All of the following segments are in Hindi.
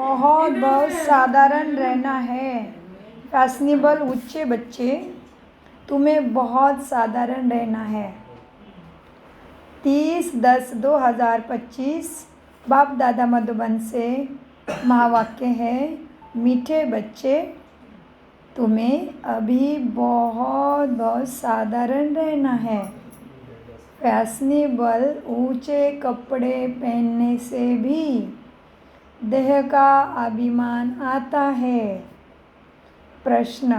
बहुत बहुत साधारण रहना है। फैशनेबल ऊंचे बच्चे, तुम्हें बहुत साधारण रहना है। 30/10/2025 बाप दादा मधुबन से महावाक्य है, मीठे बच्चे तुम्हें अभी बहुत बहुत साधारण रहना है। फैशनेबल ऊंचे कपड़े पहनने से भी देह का अभिमान आता है। प्रश्न,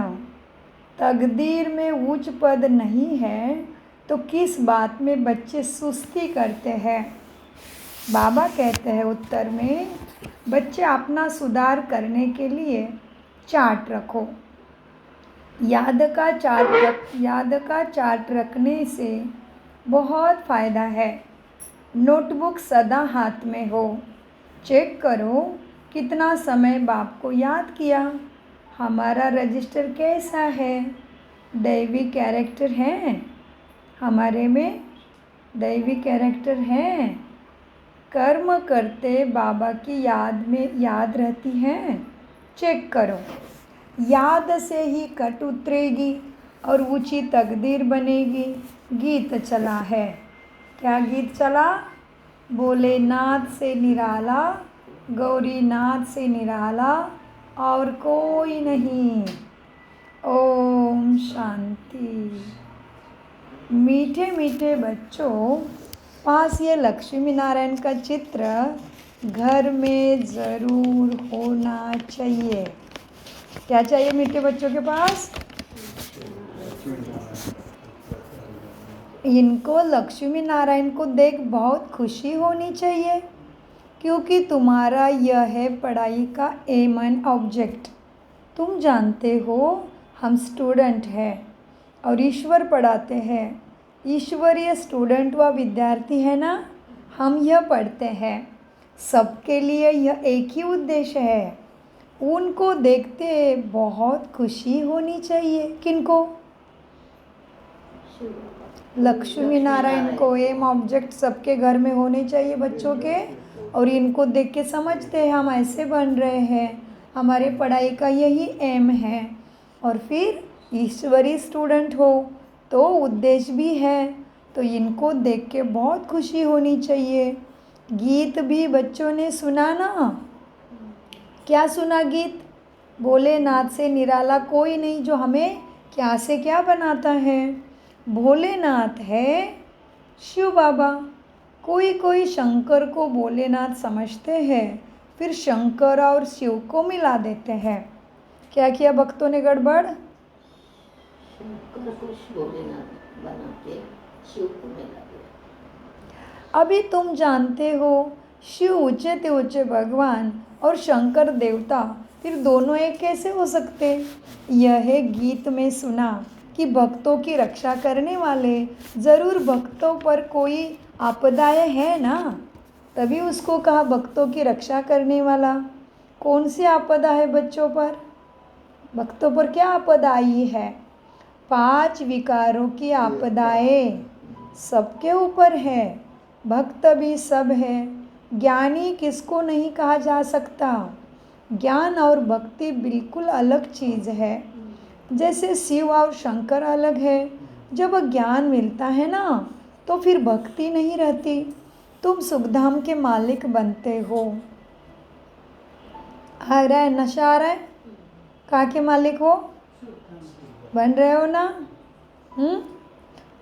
तकदीर में उच्च पद नहीं है तो किस बात में बच्चे सुस्ती करते हैं? बाबा कहते हैं उत्तर में, बच्चे अपना सुधार करने के लिए चार्ट रखो। याद का चार्ट रखने से बहुत फ़ायदा है। नोटबुक सदा हाथ में हो। चेक करो कितना समय बाप को याद किया। हमारा रजिस्टर कैसा है? दैवी कैरेक्टर हैं हमारे में, दैवी कैरेक्टर हैं। कर्म करते बाबा की याद रहती हैं। चेक करो, याद से ही कट उतरेगी और ऊंची तकदीर बनेगी। गीत चला है। क्या गीत चला? भोलेनाथ से निराला, गौरीनाथ से निराला और कोई नहीं। ओम शांति। मीठे मीठे बच्चों, पास ये लक्ष्मी नारायण का चित्र घर में ज़रूर होना चाहिए। क्या चाहिए मीठे बच्चों के पास? इनको लक्ष्मी नारायण को देख बहुत खुशी होनी चाहिए, क्योंकि तुम्हारा यह है पढ़ाई का एम एंड ऑब्जेक्ट। तुम जानते हो हम स्टूडेंट हैं और ईश्वर पढ़ाते हैं। ईश्वरीय स्टूडेंट व विद्यार्थी है ना, हम यह पढ़ते हैं। सबके लिए यह एक ही उद्देश्य है। उनको देखते बहुत खुशी होनी चाहिए। किनको? लक्ष्मी नारायण को एम ऑब्जेक्ट सबके घर में होने चाहिए बच्चों के। और इनको देख के समझते हैं हम ऐसे बन रहे हैं, हमारे पढ़ाई का यही एम है। और फिर ईश्वरी स्टूडेंट हो तो उद्देश्य भी है, तो इनको देख के बहुत खुशी होनी चाहिए। गीत भी बच्चों ने सुना ना? क्या सुना गीत? भोलेनाथ से निराला कोई नहीं, जो हमें क्या से क्या बनाता है। भोलेनाथ है शिव बाबा। कोई कोई शंकर को भोलेनाथ समझते हैं, फिर शंकर और शिव को मिला देते हैं। क्या किया भक्तों ने गड़बड़? शंकर को भोलेनाथ बना के शिव को मिला दिया। अभी तुम जानते हो शिव ऊंचे ते ऊंचे भगवान और शंकर देवता, फिर दोनों एक कैसे हो सकते? यह गीत में सुना कि भक्तों की रक्षा करने वाले, ज़रूर भक्तों पर कोई आपदाएं है ना, तभी उसको कहा भक्तों की रक्षा करने वाला। कौन सी आपदा है बच्चों पर? भक्तों पर क्या आपदा आई है? 5 विकारों की आपदाएं सबके ऊपर है। भक्त भी सब है। ज्ञानी किसको नहीं कहा जा सकता। ज्ञान और भक्ति बिल्कुल अलग चीज़ है। जैसे शिव और शंकर अलग है। जब ज्ञान मिलता है ना, तो फिर भक्ति नहीं रहती। तुम सुखधाम के मालिक बनते हो। आ रहा है नशा आ रहा है? कहाँ के मालिक हो? बन रहे हो ना?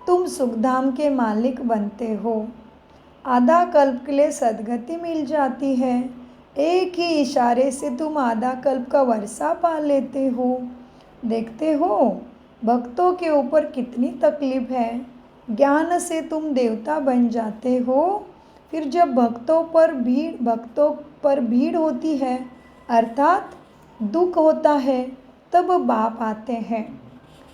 तुम सुखधाम के मालिक बनते हो। आधा कल्प के लिए सदगति मिल जाती है। एक ही इशारे से तुम आधा कल्प का वर्षा पा लेते हो। देखते हो भक्तों के ऊपर कितनी तकलीफ है। ज्ञान से तुम देवता बन जाते हो। फिर जब भक्तों पर भीड़ होती है, अर्थात दुख होता है, तब बाप आते हैं।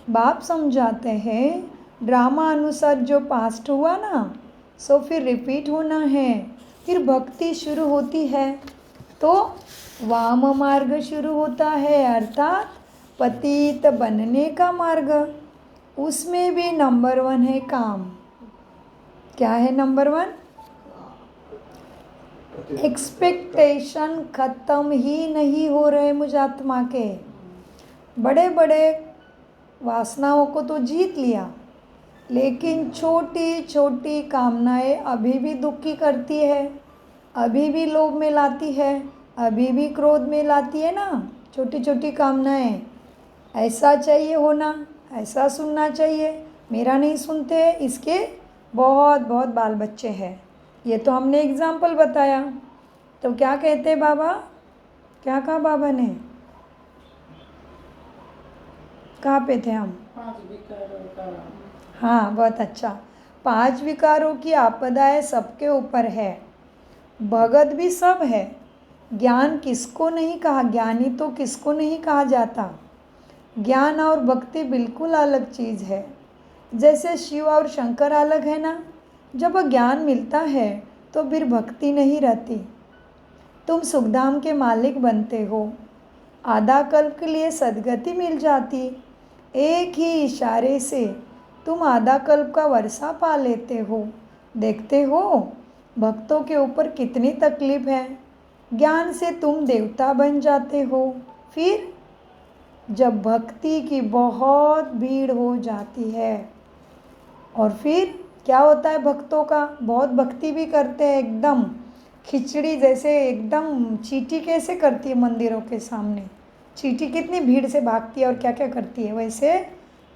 बाप समझाते हैं, ड्रामा अनुसार जो पास्ट हुआ ना, सो फिर रिपीट होना है। फिर भक्ति शुरू होती है तो वाम मार्ग शुरू होता है, अर्थात पतित बनने का मार्ग। उसमें भी नंबर 1 है काम। क्या है नंबर 1? एक्सपेक्टेशन खत्म ही नहीं हो रहे मुझ आत्मा के। बड़े बड़े वासनाओं को तो जीत लिया, लेकिन छोटी छोटी कामनाएं अभी भी दुखी करती है, अभी भी लोभ में लाती है, अभी भी क्रोध में लाती है ना। छोटी छोटी कामनाएं, ऐसा चाहिए होना, ऐसा सुनना चाहिए, मेरा नहीं सुनते, इसके बहुत बहुत बाल बच्चे हैं। ये तो हमने एग्जाम्पल बताया। तो क्या कहते बाबा, क्या कहा बाबा ने, कहाँ पे थे हम? हाँ, बहुत अच्छा। 5 विकारों की आपदाएं सबके ऊपर है, भगत भी सब है। ज्ञान किसको नहीं कहा, ज्ञानी तो किसको नहीं कहा जाता। ज्ञान और भक्ति बिल्कुल अलग चीज़ है। जैसे शिव और शंकर अलग है ना। जब ज्ञान मिलता है तो फिर भक्ति नहीं रहती। तुम सुखधाम के मालिक बनते हो, आधा कल्प के लिए सदगति मिल जाती, एक ही इशारे से तुम आधा कल्प का वर्षा पा लेते हो। देखते हो भक्तों के ऊपर कितनी तकलीफ है, ज्ञान से तुम देवता बन जाते हो। फिर जब भक्ति की बहुत भीड़ हो जाती है, और फिर क्या होता है, भक्तों का बहुत भक्ति भी करते हैं, एकदम खिचड़ी जैसे, एकदम चींटी कैसे करती है मंदिरों के सामने, चींटी कितनी भीड़ से भागती है और क्या क्या करती है, वैसे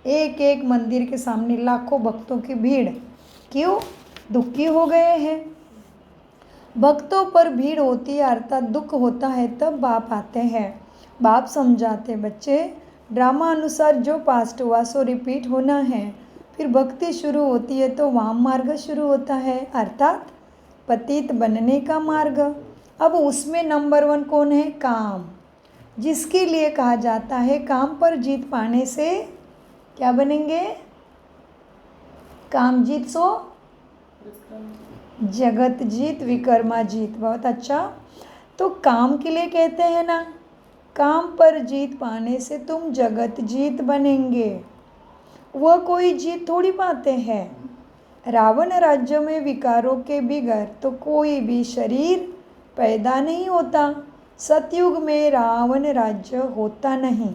एक एक मंदिर के सामने लाखों भक्तों की भीड़। क्यों? दुखी हो गए हैं। भक्तों पर भीड़ होती है अर्थात दुख होता है, तब बाप आते हैं। बाप समझाते, बच्चे ड्रामा अनुसार जो पास्ट हुआ सो रिपीट होना है। फिर भक्ति शुरू होती है तो वाम मार्ग शुरू होता है, अर्थात पतित बनने का मार्ग। अब उसमें नंबर 1 कौन है? काम, जिसके लिए कहा जाता है काम पर जीत पाने से क्या बनेंगे? काम जीत सो जगत जीत, विकर्मा जीत। बहुत अच्छा। तो काम के लिए कहते हैं ना, काम पर जीत पाने से तुम जगत जीत बनेंगे। वह कोई जीत थोड़ी पाते हैं। रावण राज्य में विकारों के बिगड़ तो कोई भी शरीर पैदा नहीं होता। सतयुग में रावण राज्य होता नहीं।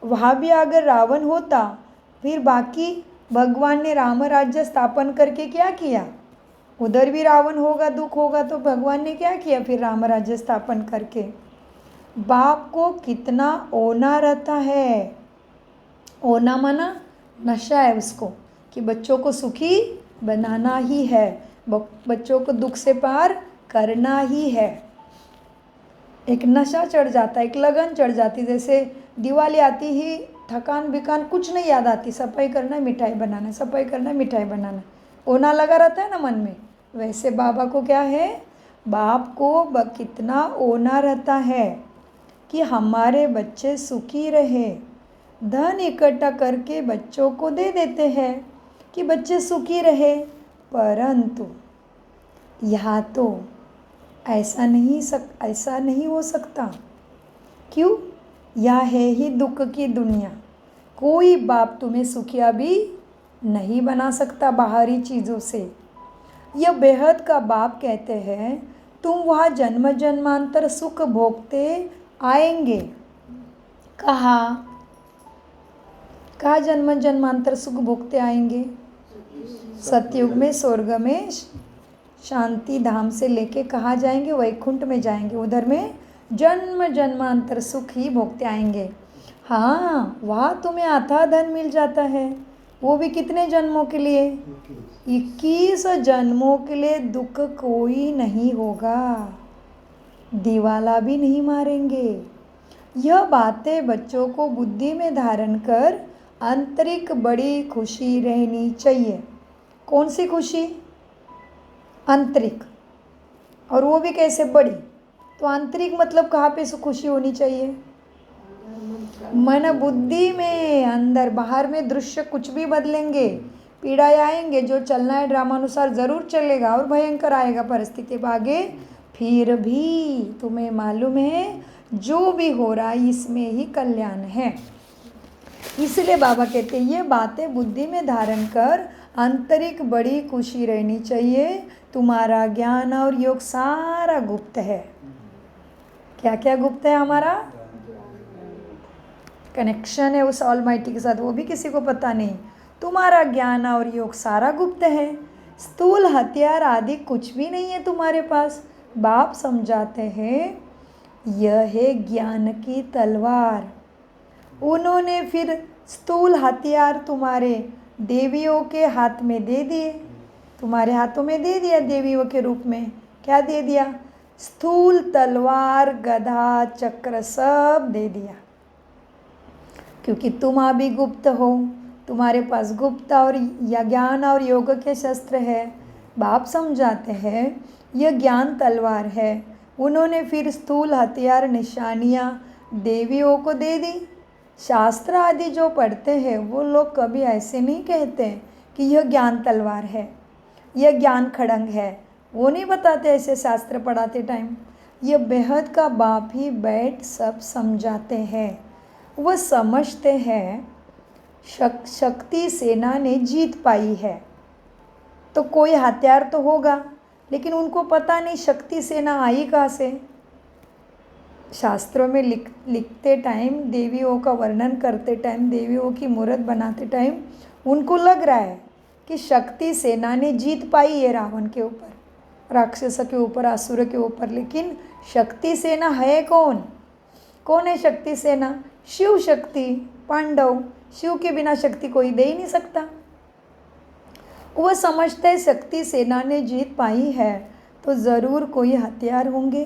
वहाँ भी अगर रावण होता, फिर बाकी भगवान ने राम राज्य स्थापन करके क्या किया? उधर भी रावण होगा, दुख होगा, तो भगवान ने क्या किया फिर राम राज्य स्थापन करके? बाप को कितना ओना रहता है। ओना माना नशा है उसको, कि बच्चों को सुखी बनाना ही है, बच्चों को दुख से पार करना ही है। एक नशा चढ़ जाता है, एक लगन चढ़ जाती। जैसे दिवाली आती ही थकान बिकान कुछ नहीं याद आती, सफाई करना, मिठाई बनाना, सफाई करना, मिठाई बनाना, ओना लगा रहता है ना मन में। वैसे बाबा को क्या है, बाप को कितना ओना रहता है कि हमारे बच्चे सुखी रहे। धन इकट्ठा करके बच्चों को दे देते हैं कि बच्चे सुखी रहे, परंतु यहाँ तो ऐसा नहीं हो सकता। क्यों? यह है ही दुख की दुनिया। कोई बाप तुम्हें सुखिया भी नहीं बना सकता बाहरी चीज़ों से। यह बेहद का बाप कहते हैं, तुम वहाँ जन्म जन्मांतर सुख भोगते आएंगे। कहाँ जन्म जन्मांतर सुख भोगते आएंगे? सतयुग में स्वर्ग में शांति धाम से लेके कहाँ जाएंगे? वैकुंठ में जाएंगे। उधर में जन्म जन्मांतर सुख ही भोगते आएंगे। हाँ, वहाँ तुम्हें अथाह धन मिल जाता है, वो भी कितने जन्मों के लिए? 21 जन्मों के लिए। दुख कोई नहीं होगा, दिवाला भी नहीं मारेंगे। यह बातें बच्चों को बुद्धि में धारण कर आंतरिक बड़ी खुशी रहनी चाहिए। कौन सी खुशी? आंतरिक। और वो भी कैसे? बड़ी। तो आंतरिक मतलब कहाँ पे खुशी होनी चाहिए? मन बुद्धि में। अंदर बाहर में दृश्य कुछ भी बदलेंगे, पीड़ाएं आएंगे, जो चलना है ड्रामा अनुसार ज़रूर चलेगा और भयंकर आएगा परिस्थिति आगे। फिर भी तुम्हें मालूम है जो भी हो रहा है इसमें ही कल्याण है। इसलिए बाबा कहते हैं ये बातें बुद्धि में धारण कर आंतरिक बड़ी खुशी रहनी चाहिए। तुम्हारा ज्ञान और योग सारा गुप्त है। क्या क्या गुप्त है? हमारा कनेक्शन है उस ऑलमाइटी के साथ, वो भी किसी को पता नहीं। तुम्हारा ज्ञान और योग सारा गुप्त है। स्थूल हथियार आदि कुछ भी नहीं है तुम्हारे पास। बाप समझाते हैं यह है ज्ञान की तलवार। उन्होंने फिर स्थूल हथियार तुम्हारे देवियों के हाथ में दे दिए, तुम्हारे हाथों में दे दिया देवियों के रूप में। क्या दे दिया? स्थूल तलवार, गदा, चक्र सब दे दिया। क्योंकि तुम अभी गुप्त हो, तुम्हारे पास गुप्त और ज्ञान और योग के शस्त्र है। बाप समझाते हैं यह ज्ञान तलवार है। उन्होंने फिर स्थूल हथियार, निशानियाँ देवियों को दे दी। शास्त्र आदि जो पढ़ते हैं वो लोग कभी ऐसे नहीं कहते कि यह ज्ञान तलवार है, यह ज्ञान खड़ंग है। वो नहीं बताते ऐसे शास्त्र पढ़ाते टाइम। यह बेहद का बाप ही बैठ सब समझाते हैं। वह समझते हैं शक्ति सेना ने जीत पाई है, तो कोई हथियार तो होगा, लेकिन उनको पता नहीं शक्ति सेना आई कहाँ से। शास्त्रों में लिखते टाइम, देवियों का वर्णन करते टाइम, देवियों की मूर्त बनाते टाइम उनको लग रहा है कि शक्ति सेना ने जीत पाई है रावण के ऊपर, राक्षस के ऊपर, असुर के ऊपर। लेकिन शक्ति सेना है कौन? कौन है शक्ति सेना? शिव शक्ति, पांडव। शिव के बिना शक्ति कोई दे ही नहीं सकता। वह समझते हैं शक्ति सेना ने जीत पाई है तो ज़रूर कोई हथियार होंगे।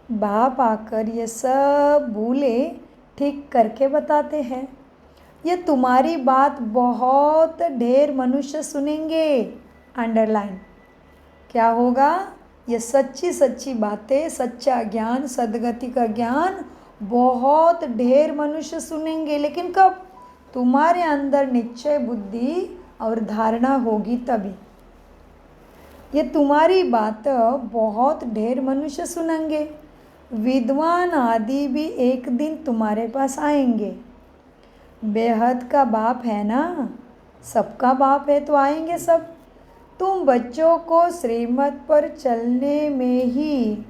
बाप आकर ये सब भूले ठीक करके बताते हैं। ये तुम्हारी बात बहुत ढेर मनुष्य सुनेंगे। अंडरलाइन। क्या होगा? ये सच्ची सच्ची बातें, सच्चा ज्ञान, सदगति का ज्ञान बहुत ढेर मनुष्य सुनेंगे। लेकिन कब? तुम्हारे अंदर निश्चय बुद्धि और धारणा होगी तभी। ये तुम्हारी बात बहुत ढेर मनुष्य सुनेंगे। विद्वान आदि भी एक दिन तुम्हारे पास आएंगे। बेहद का बाप है ना, सबका बाप है तो आएंगे सब। तुम बच्चों को श्रीमत पर चलने में ही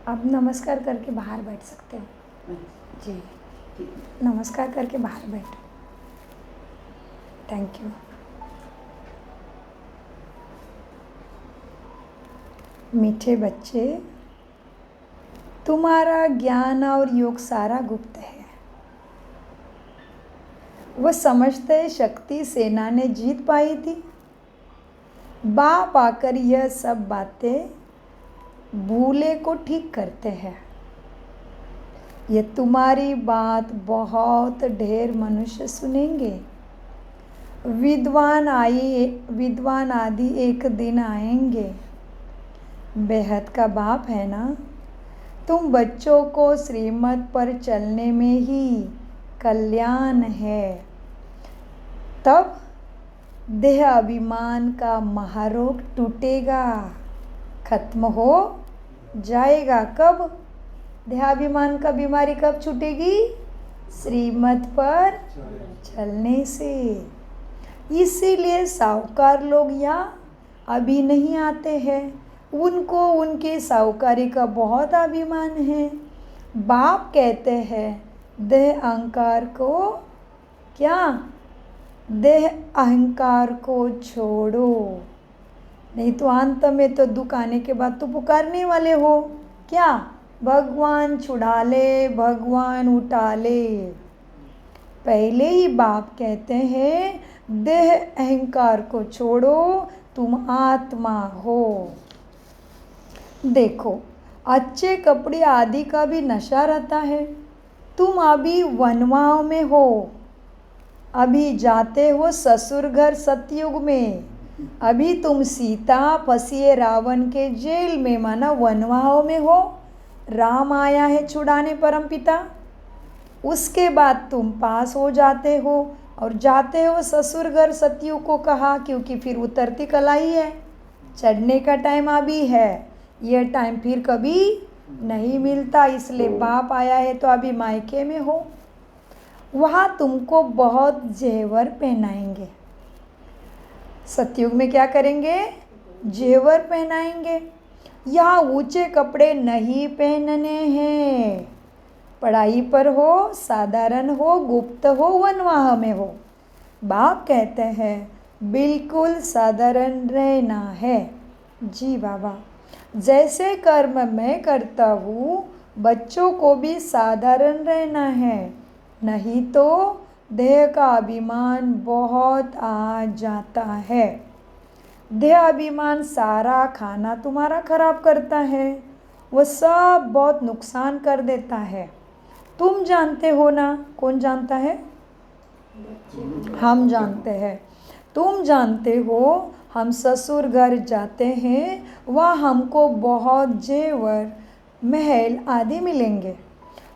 अब नमस्कार करके बाहर बैठ सकते हो जी। नमस्कार करके बाहर बैठ। Thank you. मीठे बच्चे, तुम्हारा ज्ञान और योग सारा गुप्त है। वह समझते हैं शक्ति सेना ने जीत पाई थी। बाप आकर यह सब बातें भूले को ठीक करते हैं। ये तुम्हारी बात बहुत ढेर मनुष्य सुनेंगे। विद्वान आदि एक दिन आएंगे। बेहद का बाप है ना, तुम बच्चों को श्रीमत पर चलने में ही कल्याण है। तब देह अभिमान का महारोग टूटेगा, खत्म हो जाएगा। कब? देहाभिमान का बीमारी कब छूटेगी? श्रीमत पर चलने से। इसीलिए साहूकार लोग यहाँ अभी नहीं आते हैं। उनको उनके साहूकारी का बहुत अभिमान है। बाप कहते हैं देह अहंकार को, क्या? देह अहंकार को छोड़ो, नहीं तो अंत में तो दुख आने के बाद तो पुकारने वाले हो। क्या? भगवान छुड़ा ले, भगवान उठा ले। पहले ही बाप कहते हैं देह अहंकार को छोड़ो, तुम आत्मा हो। देखो, अच्छे कपड़े आदि का भी नशा रहता है। तुम अभी वनवाओं में हो, अभी जाते हो ससुर घर सतयुग में। अभी तुम सीता फंसी रावण के जेल में, माना वनवाओं में हो। राम आया है छुड़ाने परमपिता। उसके बाद तुम पास हो जाते हो और जाते हो ससुर घर सतयुग को कहा, क्योंकि फिर उतरती कलाई है। चढ़ने का टाइम अभी है, यह टाइम फिर कभी नहीं मिलता, इसलिए बाप आया है तो अभी मायके में हो। वहाँ तुमको बहुत जेवर पहनाएंगे। सतयुग में क्या करेंगे? जेवर पहनाएंगे। यहाँ ऊंचे कपड़े नहीं पहनने हैं। पढ़ाई पर हो, साधारण हो, गुप्त हो, वनवाह में हो, बाप कहते हैं बिल्कुल साधारण रहना है। जी बाबा, जैसे कर्म मैं करता हूँ बच्चों को भी साधारण रहना है, नहीं तो देह का अभिमान बहुत आ जाता है। देह अभिमान सारा खाना तुम्हारा खराब करता है, वह सब बहुत नुकसान कर देता है। तुम जानते हो ना? कौन जानता है? हम जानते हैं। तुम जानते हो हम ससुर घर जाते हैं, वहाँ हमको बहुत जेवर, महल आदि मिलेंगे।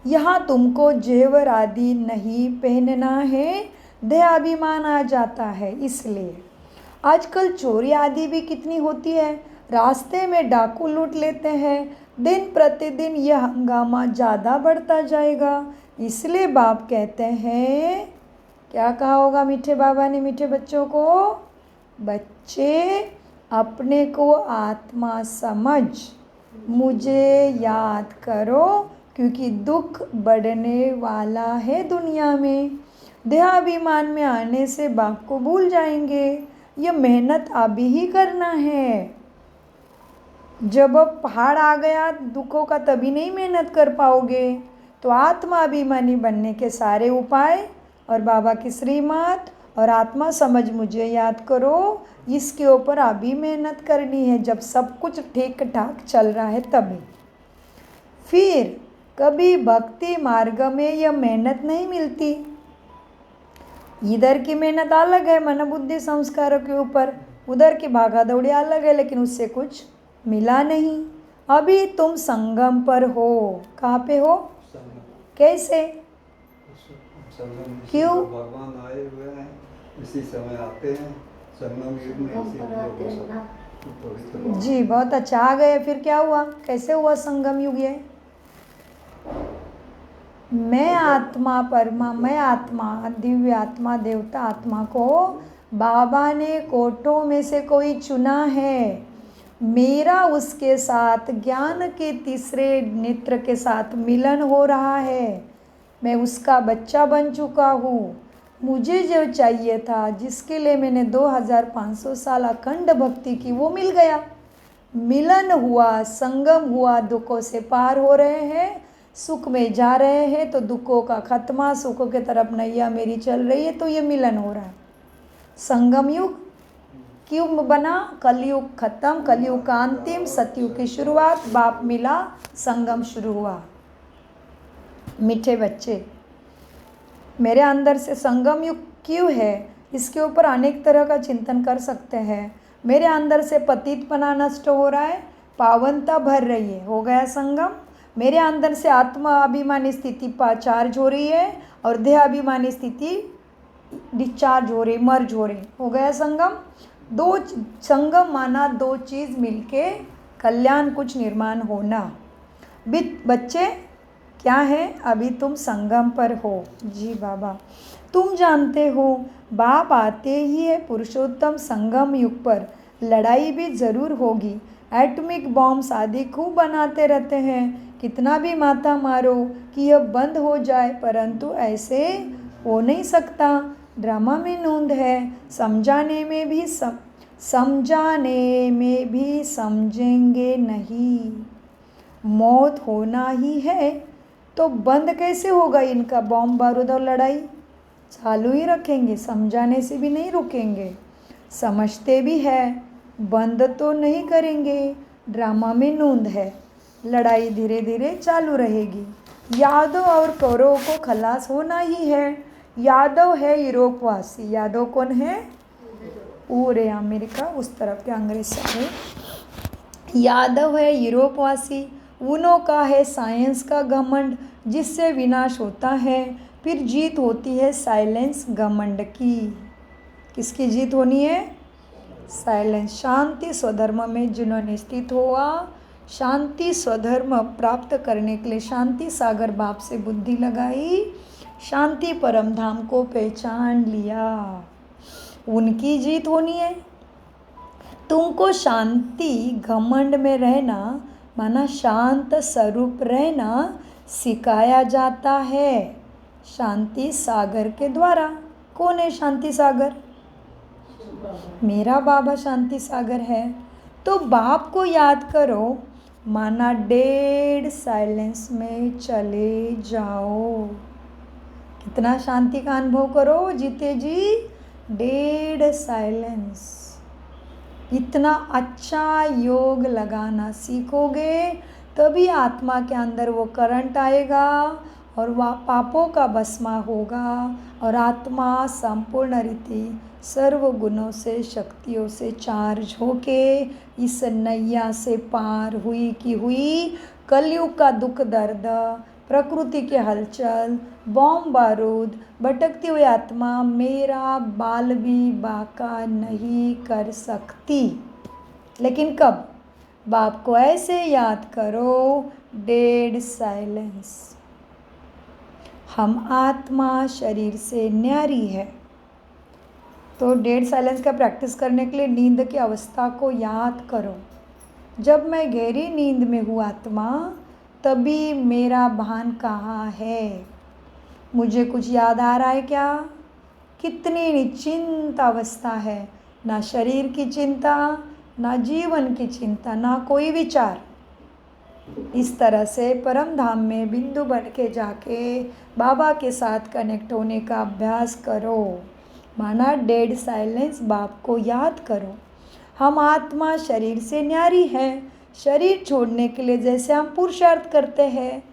यहाँ तुमको जेवर आदि नहीं पहनना है, देह अभिमान आ जाता है। इसलिए आजकल चोरी आदि भी कितनी होती है, रास्ते में डाकू लूट लेते हैं, दिन प्रतिदिन यह हंगामा ज़्यादा बढ़ता जाएगा। इसलिए बाप कहते हैं, क्या कहा होगा मीठे बाबा ने मीठे बच्चों को? बच्चे अपने को आत्मा समझ मुझे याद करो, क्योंकि दुख बढ़ने वाला है दुनिया में। देहाभिमान में आने से बाप को भूल जाएंगे। ये मेहनत अभी ही करना है। जब पहाड़ आ गया दुखों का, तभी नहीं मेहनत कर पाओगे। तो आत्मा अभिमानी बनने के सारे उपाय और बाबा की श्रीमत और आत्मा समझ मुझे याद करो, इसके ऊपर अभी मेहनत करनी है। जब सब कुछ ठीक ठाक चल रहा है तभी। फिर कभी भक्ति मार्ग में यह मेहनत नहीं मिलती। इधर की मेहनत अलग है मन बुद्धि संस्कारों के ऊपर, उधर की भागा दौड़ी अलग है, लेकिन उससे कुछ मिला नहीं। अभी तुम संगम पर हो। कहाँ पे हो? कैसे? क्यों? भगवान आए हुए हैं, इसी समय आते हैं संगम युग में, इसी जी बहुत अच्छा, आ गए। फिर क्या हुआ? कैसे हुआ संगम युग? ये मैं आत्मा परमा, मैं आत्मा, दिव्य आत्मा, देवता आत्मा को बाबा ने कोटों में से कोई चुना है। मेरा उसके साथ ज्ञान के तीसरे नेत्र के साथ मिलन हो रहा है। मैं उसका बच्चा बन चुका हूँ। मुझे जो चाहिए था, जिसके लिए मैंने 2500 साल अखंड भक्ति की, वो मिल गया। मिलन हुआ, संगम हुआ, दुखों से पार हो रहे हैं, सुख में जा रहे हैं। तो दुखों का खत्मा, सुखों के तरफ नैया मेरी चल रही है, तो ये मिलन हो रहा है। संगम युग क्यों बना? कलयुग खत्म, कलयुग का अंतिम, सतयुग की शुरुआत, बाप मिला, संगम शुरू हुआ। मीठे बच्चे, मेरे अंदर से संगम युग क्यों है, इसके ऊपर अनेक तरह का चिंतन कर सकते हैं। मेरे अंदर से पतितपना नष्ट हो रहा है, पावनता भर रही है, हो गया संगम। मेरे अंदर से आत्मा अभिमानी स्थिति चार्ज हो रही है और देह अभिमानी स्थिति डिस्चार्ज हो रही, मर्ज हो रही, हो गया संगम। दो संगम माना दो चीज़ मिलके कल्याण, कुछ निर्माण होना। बच्चे क्या है? अभी तुम संगम पर हो। जी बाबा, तुम जानते हो बाप आते ही है पुरुषोत्तम संगम युग पर लड़ाई भी ज़रूर होगी। एटॉमिक बॉम्ब्स आदि खूब बनाते रहते हैं, कितना भी माथा मारो कि यह बंद हो जाए, परंतु ऐसे हो नहीं सकता। ड्रामा में नूंद है, समझाने में भी समझेंगे नहीं। मौत होना ही है तो बंद कैसे होगा इनका बॉम्ब बारूद और लड़ाई? चालू ही रखेंगे, समझाने से भी नहीं रुकेंगे। समझते भी है, बंद तो नहीं करेंगे। ड्रामा में नूंद है, लड़ाई धीरे धीरे चालू रहेगी। यादव और कौरव को खलास होना ही है। यादव है यूरोपवासी। यादव कौन है? पूरे अमेरिका उस तरफ के अंग्रेज है। यादव है यूरोपवासी। उनों का है साइंस का घमंड, जिससे विनाश होता है। फिर जीत होती है साइलेंस घमंड की। किसकी जीत होनी है? साइलेंस। शांति स्वधर्म में जिन्होंने स्थित हुआ, शांति स्वधर्म प्राप्त करने के लिए शांति सागर बाप से बुद्धि लगाई, शांति परम धाम को पहचान लिया, उनकी जीत होनी है। तुमको शांति घमंड में रहना माना शांत स्वरूप रहना सिखाया जाता है शांति सागर के द्वारा। कौन है शांति सागर? मेरा बाबा शांति सागर है। तो बाप को याद करो माना डेड साइलेंस में चले जाओ। कितना शांति का अनुभव करो जीते जी, डेड साइलेंस। इतना अच्छा योग लगाना सीखोगे तभी आत्मा के अंदर वो करंट आएगा और वह पापों का भस्मा होगा और आत्मा संपूर्ण रीति सर्व गुणों से शक्तियों से चार्ज होके इस नैया से पार हुई की हुई कलयुग का दुख दर्द, प्रकृति के हलचल, बॉम्ब बारूद, भटकती हुई आत्मा मेरा बाल भी बाका नहीं कर सकती। लेकिन कब? बाप को ऐसे याद करो, डेड साइलेंस। हम आत्मा शरीर से न्यारी है। तो डेड साइलेंस का प्रैक्टिस करने के लिए नींद की अवस्था को याद करो। जब मैं गहरी नींद में हूँ आत्मा, तभी मेरा भान कहाँ है? मुझे कुछ याद आ रहा है क्या? कितनी निश्चिंत अवस्था है, ना शरीर की चिंता, ना जीवन की चिंता, ना कोई विचार। इस तरह से परम धाम में बिंदु बन के जाके बाबा के साथ कनेक्ट होने का अभ्यास करो। माना डेड साइलेंस बाप को याद करो। हम आत्मा शरीर से न्यारी है। शरीर छोड़ने के लिए जैसे हम पुरुषार्थ करते हैं,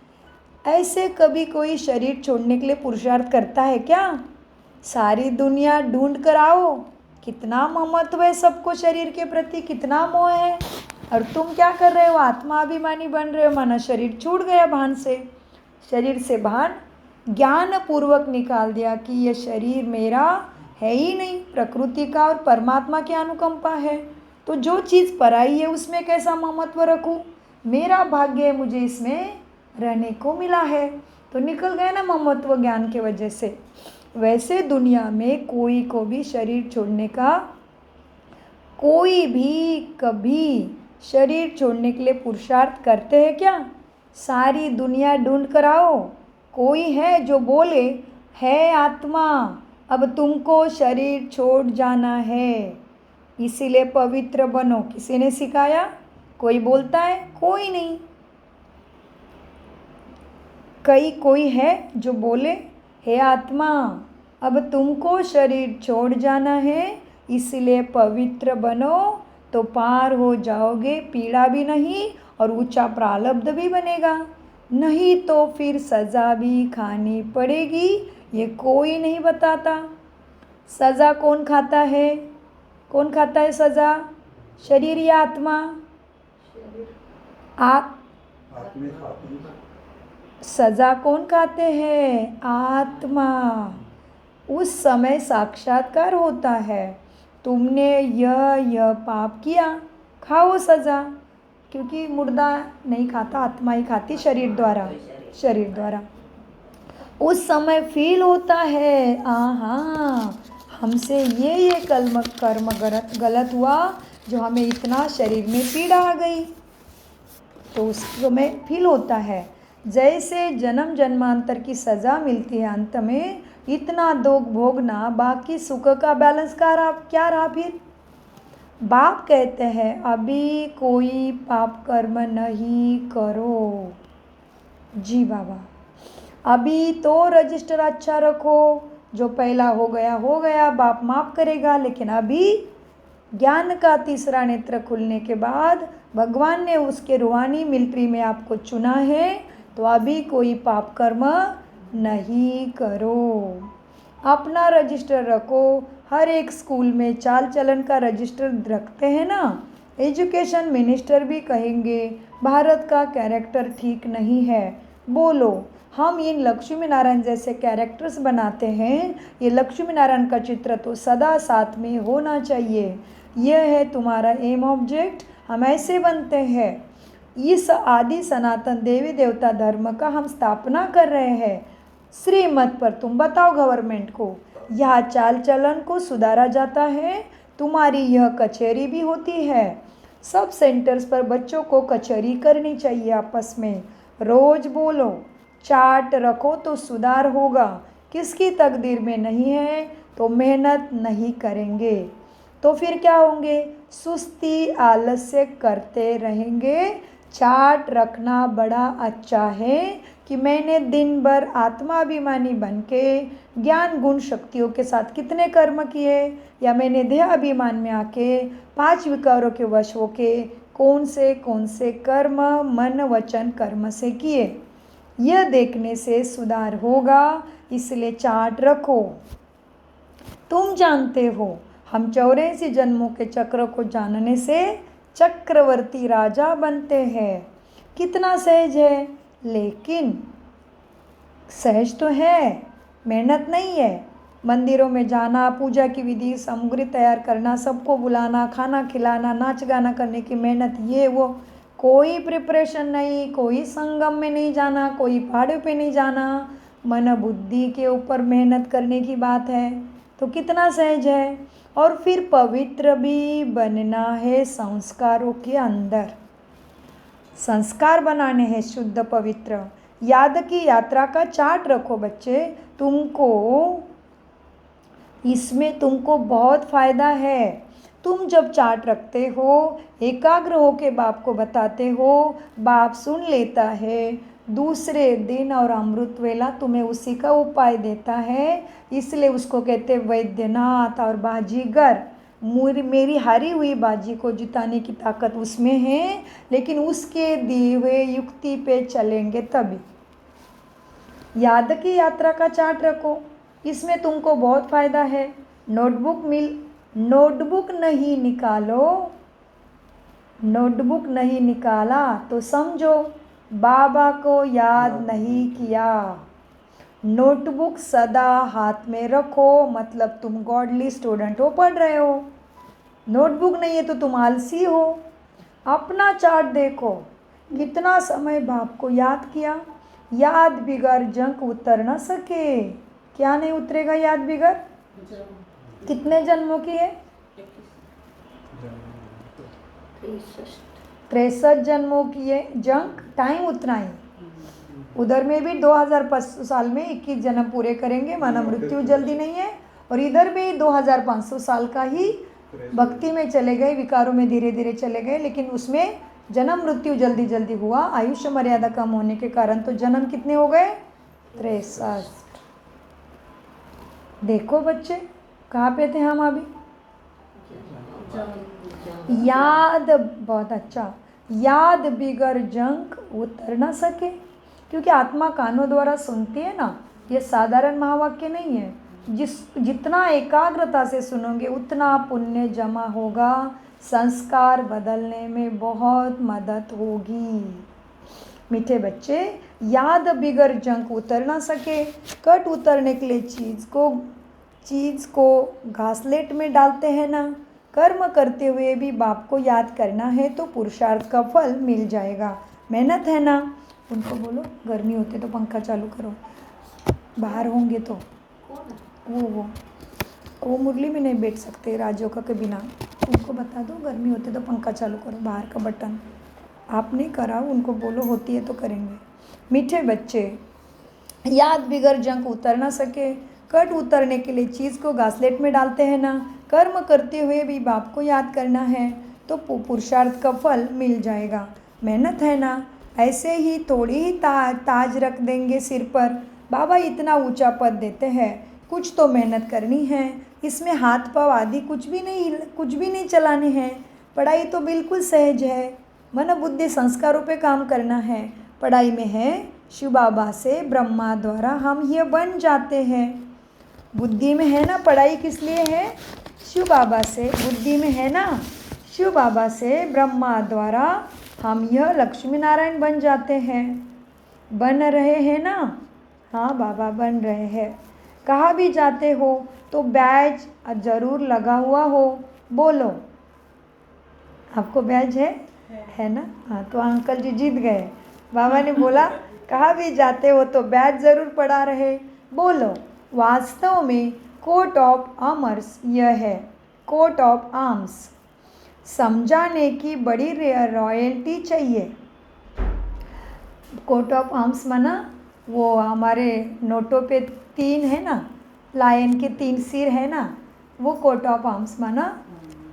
ऐसे कभी कोई शरीर छोड़ने के लिए पुरुषार्थ करता है क्या? सारी दुनिया ढूंढ कर आओ। कितना ममत्व है सबको शरीर के प्रति, कितना मोह है। और तुम क्या कर रहे हो? आत्माभिमानी बन रहे हो। माना शरीर छूट गया भान से। शरीर से भान ज्ञान पूर्वक निकाल दिया कि यह शरीर मेरा है ही नहीं, प्रकृति का और परमात्मा की अनुकंपा है। तो जो चीज़ पराई है उसमें कैसा ममत्व रखूं? मेरा भाग्य है, मुझे इसमें रहने को मिला है। तो निकल गए ना ममत्व ज्ञान के वजह से। वैसे दुनिया में कोई को भी शरीर छोड़ने का, कोई भी कभी शरीर छोड़ने के लिए पुरुषार्थ करते हैं क्या? सारी दुनिया ढूंढ कर आओ। कोई है जो बोले है आत्मा अब तुमको शरीर छोड़ जाना है, इसीलिए पवित्र बनो? किसी ने सिखाया? कोई बोलता है? कोई नहीं। कोई है जो बोले हे आत्मा अब तुमको शरीर छोड़ जाना है, इसलिए पवित्र बनो तो पार हो जाओगे, पीड़ा भी नहीं और ऊंचा प्रारब्ध भी बनेगा। नहीं तो फिर सज़ा भी खानी पड़ेगी। ये कोई नहीं बताता। सज़ा कौन खाता है? कौन खाता है सज़ा? शरीर या आत्मा? सज़ा कौन खाते हैं? आत्मा। उस समय साक्षात्कार होता है, तुमने यह पाप किया, खाओ सज़ा। क्योंकि मुर्दा नहीं खाता, आत्मा ही खाती शरीर द्वारा। उस समय फील होता है हाँ हमसे ये कर्म गलत हुआ जो हमें इतना शरीर में पीड़ा आ गई। तो उस समय फील होता है जैसे जन्म जन्मांतर की सज़ा मिलती है, अंत में इतना दुख भोगना, बाकी सुख का बैलेंस क्या रहा फिर? बाप कहते हैं अभी कोई पाप कर्म नहीं करो। जी बाबा, अभी तो रजिस्टर अच्छा रखो, जो पहला हो गया, बाप माफ़ करेगा। लेकिन अभी ज्ञान का तीसरा नेत्र खुलने के बाद भगवान ने उसके रूहानी मिलिट्री में आपको चुना है, तो अभी कोई पाप कर्म नहीं करो। अपना रजिस्टर रखो। हर एक स्कूल में चाल चलन का रजिस्टर रखते हैं ना। एजुकेशन मिनिस्टर भी कहेंगे भारत का कैरेक्टर ठीक नहीं है। बोलो, हम इन लक्ष्मी नारायण जैसे कैरेक्टर्स बनाते हैं, ये लक्ष्मी नारायण का चित्र तो सदा साथ में होना चाहिए। यह है तुम्हारा एम ऑब्जेक्ट, हम ऐसे बनते हैं। इस आदि सनातन देवी देवता धर्म का हम स्थापना कर रहे हैं। श्रीमत पर तुम बताओ गवर्नमेंट को, यह चाल चलन को सुधारा जाता है। तुम्हारी यह कचहरी भी होती है। सब सेंटर्स पर बच्चों को कचहरी करनी चाहिए आपस में। रोज बोलो, चार्ट रखो तो सुधार होगा। किसकी तकदीर में नहीं है तो मेहनत नहीं करेंगे तो फिर क्या होंगे? सुस्ती आलस्य करते रहेंगे। चार्ट रखना बड़ा अच्छा है कि मैंने दिन भर आत्माभिमानी बन के ज्ञान गुण शक्तियों के साथ कितने कर्म किए, या मैंने देह अभिमान में आके 5 विकारों के वश होके कौन से कर्म मन वचन कर्म से किए। यह देखने से सुधार होगा, इसलिए चार्ट रखो। तुम जानते हो हम 84 जन्मों के चक्र को जानने से चक्रवर्ती राजा बनते हैं। कितना सहज है, लेकिन सहज तो है, मेहनत नहीं है। मंदिरों में जाना, पूजा की विधि, सामग्री तैयार करना, सबको बुलाना, खाना खिलाना, नाच गाना करने की मेहनत, ये वो, कोई प्रिपरेशन नहीं, कोई संगम में नहीं जाना, कोई पहाड़ों पे नहीं जाना, मन बुद्धि के ऊपर मेहनत करने की बात है। तो कितना सहज है। और फिर पवित्र भी बनना है संस्कारों के अंदर। संस्कार बनाने हैं शुद्ध पवित्र। याद की यात्रा का चार्ट रखो बच्चे। इसमें तुमको बहुत फ़ायदा है। तुम जब चार्ट रखते हो, एकाग्र हो के बाप को बताते हो, बाप सुन लेता है। दूसरे दिन और अमृत वेला तुम्हें उसी का उपाय देता है। इसलिए उसको कहते वैद्यनाथ और बाजीगर। मेरी हारी हुई बाजी को जिताने की ताकत उसमें है, लेकिन उसके दिए हुए युक्ति पे चलेंगे तभी। याद की यात्रा का चार्ट रखो, इसमें तुमको बहुत फ़ायदा है। नोटबुक नहीं निकाला तो समझो बाबा को याद नहीं किया। नोटबुक सदा हाथ में रखो, मतलब तुम गॉडली स्टूडेंट हो, पढ़ रहे हो। नोटबुक नहीं है तो तुम आलसी हो। अपना चार्ट देखो, कितना समय बाप को याद किया। याद बिगर जंक उतर न सके। क्या नहीं उतरेगा याद बिगर? कितने जन्मों की है? 63 जन्मों की है। जंक टाइम उतना ही। उधर में भी 2500 साल में 21 जन्म पूरे करेंगे, माना मृत्यु जल्दी नहीं है। और इधर भी 2500 साल का ही भक्ति में चले गए, विकारों में धीरे धीरे चले गए, लेकिन उसमें जन्म मृत्यु जल्दी जल्दी हुआ। आयुष्य मर्यादा कम होने के कारण तो जन्म कितने हो गए? 63। देखो बच्चे, कहाँ पे थे हम अभी? याद, बहुत अच्छा। याद बिगर जंक उतर ना सके, क्योंकि आत्मा कानों द्वारा सुनती है ना। ये साधारण महावाक्य नहीं है। जितना एकाग्रता से सुनोगे उतना पुण्य जमा होगा। संस्कार बदलने में बहुत मदद होगी। मीठे बच्चे, याद बिगर जंक उतर ना सके। कट उतरने के लिए चीज़ को घासलेट में डालते हैं ना। कर्म करते हुए भी बाप को याद करना है तो पुरुषार्थ का फल मिल जाएगा। मेहनत है ना। उनको बोलो गर्मी होती तो पंखा चालू करो, बाहर होंगे तो। वो मुरली में नहीं बैठ सकते राजयोगा के बिना। उनको बता दो गर्मी होती तो पंखा चालू करो, बाहर का बटन। आपने करा, उनको बोलो होती है तो करेंगे। मीठे बच्चे, याद बिगर जंक उतर ना सके। कट उतरने के लिए चीज़ को घासलेट में डालते हैं ना। कर्म करते हुए भी बाप को याद करना है तो पुरुषार्थ का फल मिल जाएगा। मेहनत है ना। ऐसे ही थोड़ी ही ताज रख देंगे सिर पर, बाबा इतना ऊंचा पद देते हैं। कुछ तो मेहनत करनी है। इसमें हाथ पाँव आदि कुछ भी नहीं चलाने हैं। पढ़ाई तो बिल्कुल सहज है। मन बुद्धि संस्कारों पे काम करना है। पढ़ाई में है शिव बाबा से ब्रह्मा द्वारा हम ये बन जाते हैं। बुद्धि में है ना, पढ़ाई किस लिए है? शिव बाबा से। बुद्धि में है ना, शिव बाबा से ब्रह्मा द्वारा हम यह लक्ष्मी नारायण बन जाते हैं। बन रहे हैं ना? हाँ बाबा बन रहे हैं। कहाँ भी जाते हो तो बैज ज़रूर लगा हुआ हो। बोलो आपको बैज है ना? हाँ, तो अंकल जी जीत गए। बाबा ने बोला कहाँ भी जाते हो तो बैज ज़रूर पड़ा रहे। बोलो, वास्तव में कोट ऑफ आर्म्स यह है, कोट ऑफ आर्म्स समझाने की बड़ी रॉयल्टी चाहिए। कोट ऑफ आर्म्स माना वो हमारे नोटों पे 3 है ना, लायन के 3 सिर है ना, वो कोट ऑफ आर्म्स माना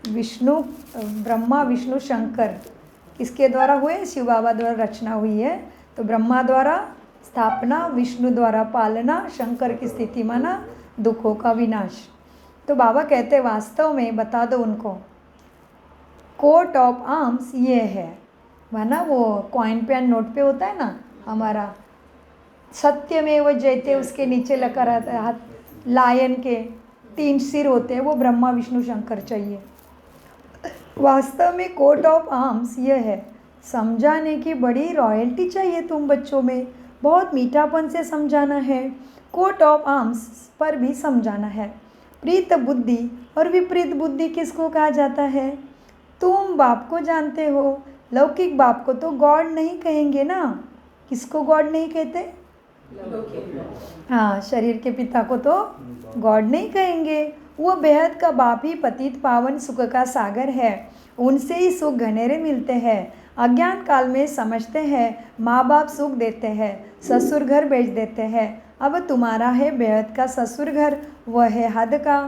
विष्णु, ब्रह्मा विष्णु शंकर किसके द्वारा हुए? शिव बाबा द्वारा रचना हुई है। तो ब्रह्मा द्वारा स्थापना, विष्णु द्वारा पालना, शंकर की स्थिति माना दुखों का विनाश। तो बाबा कहते वास्तव में बता दो उनको, कोट ऑफ आर्म्स ये है माना वो कॉइन पे नोट पे होता है ना हमारा, सत्यमेव जयते उसके नीचे लगा रहता है हाथ, लायन के 3 सिर होते हैं, वो ब्रह्मा विष्णु शंकर चाहिए। वास्तव में कोट ऑफ आर्म्स यह है, समझाने की बड़ी रॉयल्टी चाहिए तुम बच्चों में, बहुत मीठापन से समझाना है। कोट ऑफ आर्म्स पर भी समझाना है। प्रीत बुद्धि और विपरीत बुद्धि किसको कहा जाता है? तुम बाप को जानते हो, लौकिक बाप को तो गॉड नहीं कहेंगे ना। किसको गॉड नहीं कहते? हाँ, शरीर के पिता को तो गॉड नहीं कहेंगे। वो बेहद का बाप ही पतित पावन सुख का सागर है, उनसे ही सुख घनेरे मिलते हैं। अज्ञान काल में समझते हैं माँ बाप सुख देते हैं, ससुर घर भेज देते हैं। अब तुम्हारा है बेहद का ससुर घर, वह है हद का।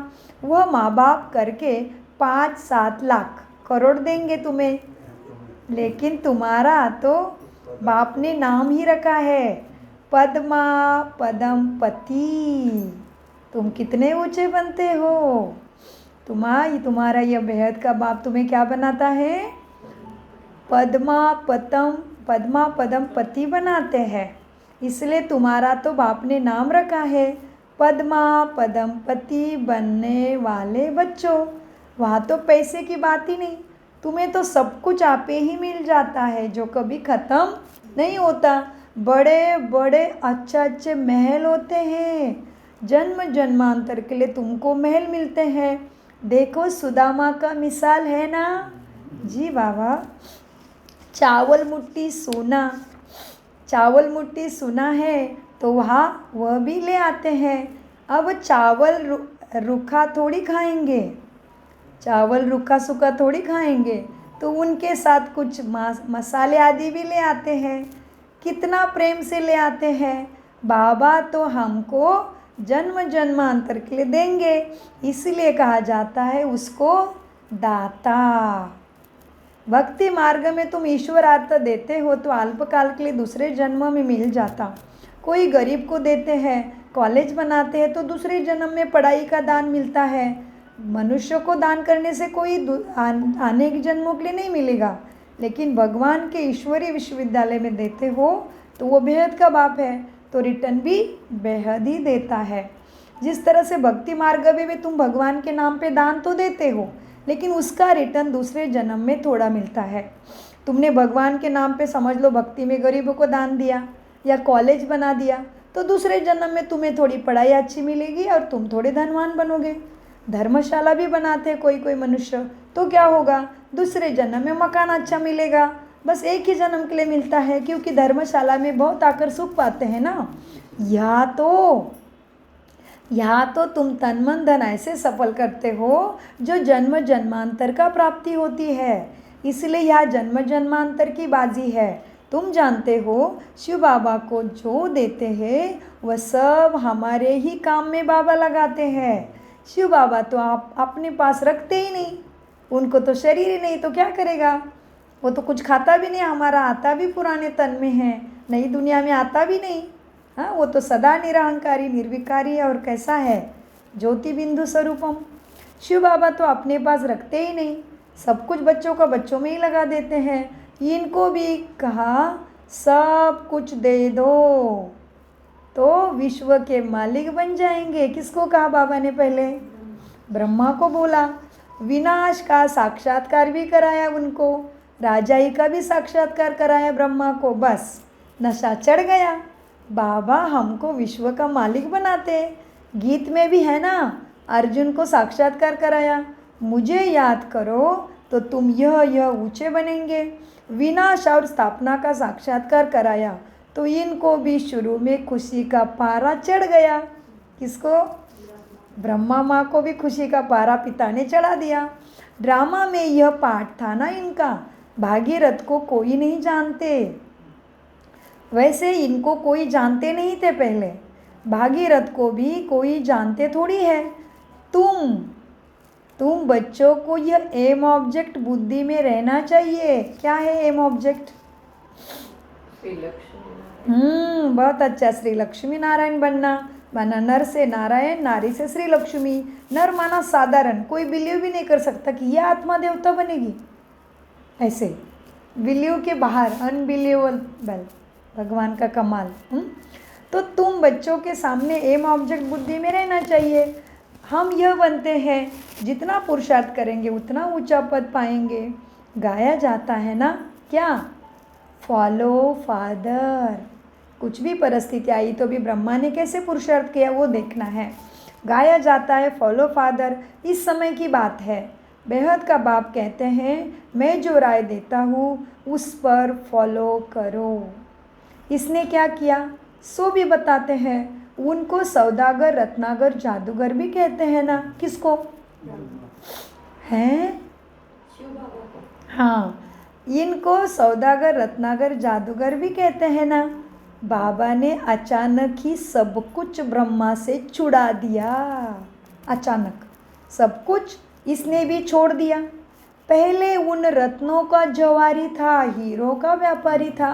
वह माँ बाप करके 5-7 लाख करोड़ देंगे तुम्हें, लेकिन तुम्हारा तो बाप ने नाम ही रखा है पद्मा पदम पति। तुम कितने ऊंचे बनते हो। तुम्हारा यह बेहद का बाप तुम्हें क्या बनाता है? पद्मा पदम पति बनाते हैं। इसलिए तुम्हारा तो बाप ने नाम रखा है पद्मा पदम पति बनने वाले बच्चों। वहाँ तो पैसे की बात ही नहीं, तुम्हें तो सब कुछ आपे ही मिल जाता है जो कभी ख़त्म नहीं होता। बड़े बड़े अच्छे महल होते हैं, जन्म जन्मांतर के लिए तुमको महल मिलते हैं। देखो सुदामा का मिसाल है ना जी बाबा। चावल मुट्ठी सोना है तो वहाँ वह भी ले आते हैं। अब चावल रूखा थोड़ी खाएंगे, चावल रूखा सूखा थोड़ी खाएंगे, तो उनके साथ कुछ मसाले आदि भी ले आते हैं। कितना प्रेम से ले आते हैं। बाबा तो हमको जन्म जन्मांतर के लिए देंगे, इसलिए कहा जाता है उसको दाता। भक्ति मार्ग में तुम ईश्वरार्थ देते हो तो अल्पकाल के लिए दूसरे जन्म में मिल जाता। कोई गरीब को देते हैं, कॉलेज बनाते हैं तो दूसरे जन्म में पढ़ाई का दान मिलता है। मनुष्य को दान करने से कोई आने के जन्मों के लिए नहीं मिलेगा, लेकिन भगवान के ईश्वरीय विश्वविद्यालय में देते हो तो वो बेहद का बाप है, तो रिटर्न भी बेहद ही देता है। जिस तरह से भक्ति मार्ग में भी तुम भगवान के नाम पे दान तो देते हो, लेकिन उसका रिटर्न दूसरे जन्म में थोड़ा मिलता है। तुमने भगवान के नाम पे समझ लो भक्ति में गरीबों को दान दिया या कॉलेज बना दिया, तो दूसरे जन्म में तुम्हें थोड़ी पढ़ाई अच्छी मिलेगी और तुम थोड़े धनवान बनोगे। धर्मशाला भी बनाते हैं कोई मनुष्य, तो क्या होगा? दूसरे जन्म में मकान अच्छा मिलेगा। बस एक ही जन्म के लिए मिलता है, क्योंकि धर्मशाला में बहुत आकर सुख पाते हैं ना। यहाँ तो तुम तन मन धन ऐसे सफल करते हो जो जन्म जन्मांतर का प्राप्ति होती है। इसलिए यह जन्म जन्मांतर की बाजी है। तुम जानते हो शिव बाबा को जो देते हैं वह सब हमारे ही काम में बाबा लगाते हैं। शिव बाबा तो आप अपने पास रखते ही नहीं, उनको तो शरीर ही नहीं, तो क्या करेगा? वो तो कुछ खाता भी नहीं, हमारा आता भी पुराने तन में है, नई दुनिया में आता भी नहीं। हाँ, वो तो सदा निरहंकारी निर्विकारी और कैसा है? ज्योति बिंदु स्वरूपम। शिव बाबा तो अपने पास रखते ही नहीं, सब कुछ बच्चों का बच्चों में ही लगा देते हैं। इनको भी कहा सब कुछ दे दो तो विश्व के मालिक बन जाएंगे। किसको कहा बाबा ने? पहले ब्रह्मा को बोला। विनाश का साक्षात्कार भी कराया उनको, राजाई का भी साक्षात्कार कराया ब्रह्मा को। बस नशा चढ़ गया, बाबा हमको विश्व का मालिक बनाते। गीत में भी है ना, अर्जुन को साक्षात्कार कराया, मुझे याद करो तो तुम यह ऊंचे बनेंगे। विनाश और स्थापना का साक्षात्कार कराया तो इनको भी शुरू में खुशी का पारा चढ़ गया। किसको? ब्रह्मा माँ को भी खुशी का पारा पिता ने चढ़ा दिया। ड्रामा में यह पाठ था ना इनका, भागीरथ को कोई नहीं जानते। वैसे इनको कोई जानते नहीं थे पहले, भागीरथ को भी कोई जानते थोड़ी है। तुम बच्चों को यह एम ऑब्जेक्ट बुद्धि में रहना चाहिए। क्या है एम ऑब्जेक्ट? श्री लक्ष्मी। बहुत अच्छा, श्री लक्ष्मी नारायण बनना। माना नर से नारायण, नारी से श्री लक्ष्मी। नर माना साधारण, कोई बिलीव भी नहीं कर सकता कि यह आत्मा देवता बनेगी। ऐसे बिलीव के बाहर, अनबिलीवेबल, भगवान का कमाल। तो तुम बच्चों के सामने एम ऑब्जेक्ट बुद्धि में रहना चाहिए। हम यह बनते हैं, जितना पुरुषार्थ करेंगे उतना ऊंचा पद पाएंगे। गाया जाता है ना क्या? Follow father. कुछ भी परिस्थिति आई तो भी ब्रह्मा ने कैसे पुरुषार्थ किया वो देखना है। गाया जाता है फॉलो फादर। इस समय की बात है। बेहद का बाप कहते हैं मैं जो राय देता हूँ उस पर फॉलो करो। इसने क्या किया सो भी बताते हैं। उनको सौदागर, रत्नागर, जादूगर भी कहते हैं ना। किसको? हैं? शिव बाबा को। हाँ, इनको सौदागर, रत्नागर, जादूगर भी कहते हैं ना। बाबा ने अचानक ही सब कुछ ब्रह्मा से छुड़ा दिया। अचानक सब कुछ इसने भी छोड़ दिया। पहले उन रत्नों का जवारी था, हीरो का व्यापारी था।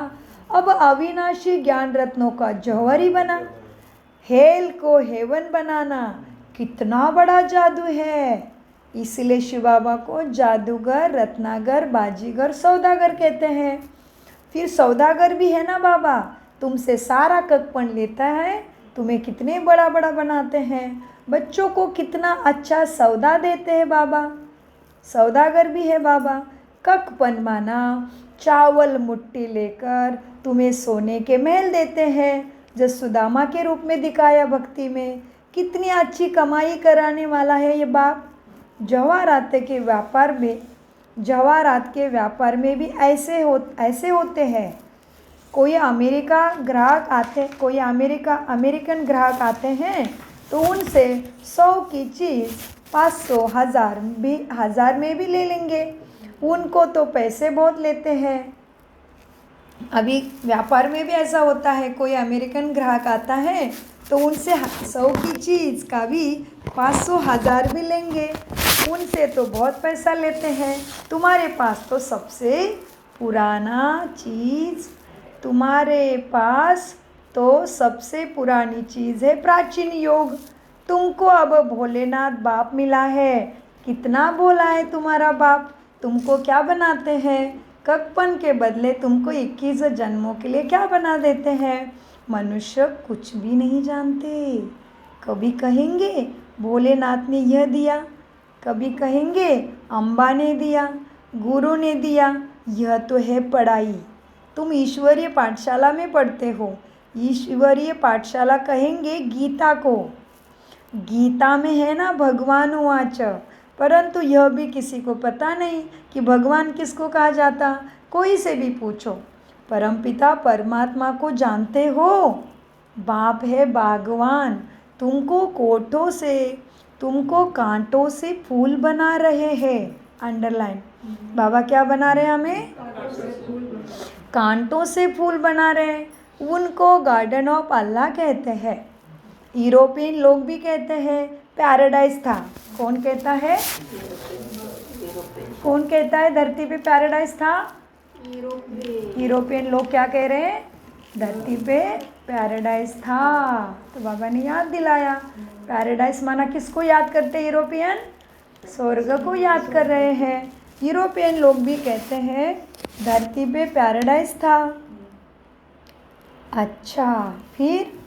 अब अविनाशी ज्ञान रत्नों का जौहरी बना। हेल को हेवन बनाना कितना बड़ा जादू है। इसलिए शिव बाबा को जादूगर, रत्नागर, बाजीगर, सौदागर कहते हैं। फिर सौदागर भी है ना बाबा, तुमसे सारा ककपन लेता है, तुम्हें कितने बड़ा बड़ा बनाते हैं, बच्चों को कितना अच्छा सौदा देते हैं बाबा। सौदागर भी है बाबा। ककपन माना चावल मुट्ठी लेकर तुम्हें सोने के महल देते हैं, जो सुदामा के रूप में दिखाया भक्ति में। कितनी अच्छी कमाई कराने वाला है ये बाप। जवाहरात के व्यापार में भी ऐसे होते हैं। कोई अमेरिकन ग्राहक आते हैं तो उनसे 100 की चीज़ 500, 1000 में भी ले लेंगे। उनको तो पैसे बहुत लेते हैं। अभी व्यापार में भी ऐसा होता है, कोई अमेरिकन ग्राहक आता है तो उनसे 100 की चीज़ का भी 500, 1000 भी लेंगे। उनसे तो बहुत पैसा लेते हैं। तुम्हारे पास तो सबसे पुराना चीज़, तुम्हारे पास तो सबसे पुरानी चीज़ है प्राचीन योग। तुमको अब भोलेनाथ बाप मिला है। कितना भोला है तुम्हारा बाप। तुमको क्या बनाते हैं? ककपन के बदले तुमको 21 जन्मों के लिए क्या बना देते हैं? मनुष्य कुछ भी नहीं जानते। कभी कहेंगे भोलेनाथ ने यह दिया, कभी कहेंगे अम्बा ने दिया, गुरु ने दिया। यह तो है पढ़ाई। तुम ईश्वरीय पाठशाला में पढ़ते हो। ईश्वरीय पाठशाला कहेंगे गीता को। गीता में है ना भगवान उवाच, परंतु यह भी किसी को पता नहीं कि भगवान किसको कहा जाता। कोई से भी पूछो, परमपिता परमात्मा को जानते हो? बाप है बागवान, तुमको कांटों से फूल बना रहे हैं। अंडरलाइन। बाबा क्या बना रहे हैं हमें? कांटों से फूल बना रहे हैं। उनको गार्डन ऑफ अल्लाह कहते हैं। यूरोपियन लोग भी कहते हैं पैराडाइज था। कौन कहता है? कौन कहता है धरती पे पैराडाइज था? यूरोपियन लोग क्या कह रहे हैं? धरती पे पैराडाइज था। तो बाबा ने याद दिलाया। पैराडाइज माना किसको याद करते हैं यूरोपियन? स्वर्ग को याद कर रहे हैं। यूरोपियन लोग भी कहते हैं धरती पे पैराडाइज था। अच्छा, फिर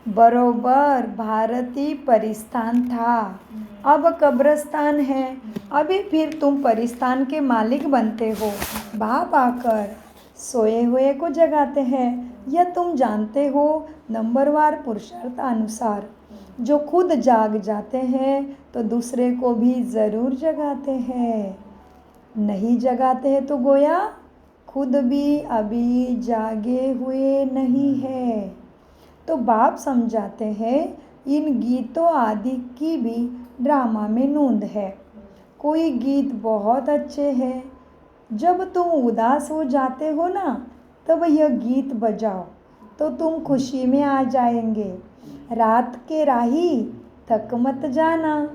बरोबर भारतीय परिस्थान था, अब कब्रस्तान है। अभी फिर तुम परिस्थान के मालिक बनते हो। बाप आकर सोए हुए को जगाते हैं। यह तुम जानते हो नंबरवार पुरुषार्थ अनुसार। जो खुद जाग जाते हैं तो दूसरे को भी ज़रूर जगाते हैं। नहीं जगाते हैं तो गोया खुद भी अभी जागे हुए नहीं है। तो बाप समझाते हैं इन गीतों आदि की भी ड्रामा में नोंद है। कोई गीत बहुत अच्छे हैं, जब तुम उदास हो जाते हो ना तब यह गीत बजाओ तो तुम खुशी में आ जाएंगे। रात के राही थक मत जाना,